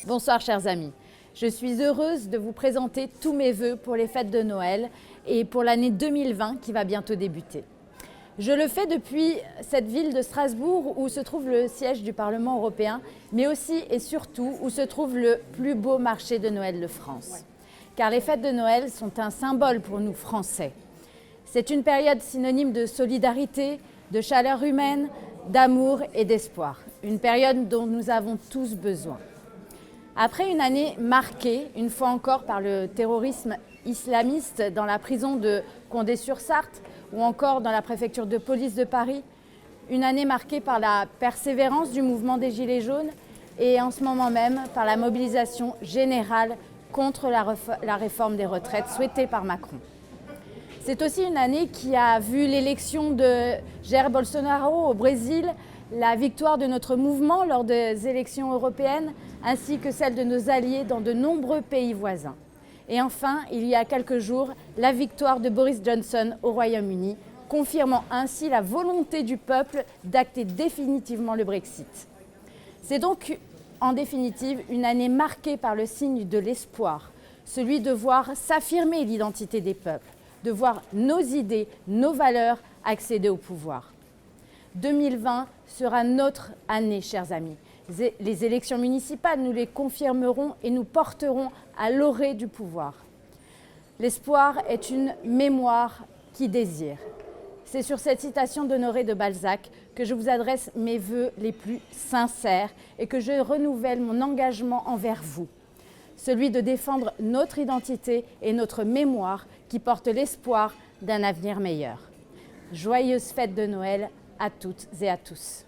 Bonsoir chers amis, je suis heureuse de vous présenter tous mes vœux pour les fêtes de Noël et pour l'année 2020 qui va bientôt débuter. Je le fais depuis cette ville de Strasbourg où se trouve le siège du Parlement européen, mais aussi et surtout où se trouve le plus beau marché de Noël de France. Car les fêtes de Noël sont un symbole pour nous Français. C'est une période synonyme de solidarité, de chaleur humaine, d'amour et d'espoir. Une période dont nous avons tous besoin. Après une année marquée, une fois encore, par le terrorisme islamiste dans la prison de Condé-sur-Sarthe ou encore dans la préfecture de police de Paris, une année marquée par la persévérance du mouvement des Gilets jaunes et en ce moment même par la mobilisation générale contre la réforme des retraites souhaitée par Macron. C'est aussi une année qui a vu l'élection de Jair Bolsonaro au Brésil, la victoire de notre mouvement lors des élections européennes, ainsi que celle de nos alliés dans de nombreux pays voisins. Et enfin, il y a quelques jours, la victoire de Boris Johnson au Royaume-Uni, confirmant ainsi la volonté du peuple d'acter définitivement le Brexit. C'est donc, en définitive, une année marquée par le signe de l'espoir, celui de voir s'affirmer l'identité des peuples, de voir nos idées, nos valeurs accéder au pouvoir. 2020 sera notre année, chers amis. Les élections municipales, nous les confirmerons et nous porterons à l'orée du pouvoir. L'espoir est une mémoire qui désire. C'est sur cette citation d'Honoré de Balzac que je vous adresse mes vœux les plus sincères et que je renouvelle mon engagement envers vous. Celui de défendre notre identité et notre mémoire qui porte l'espoir d'un avenir meilleur. Joyeuses fêtes de Noël à toutes et à tous.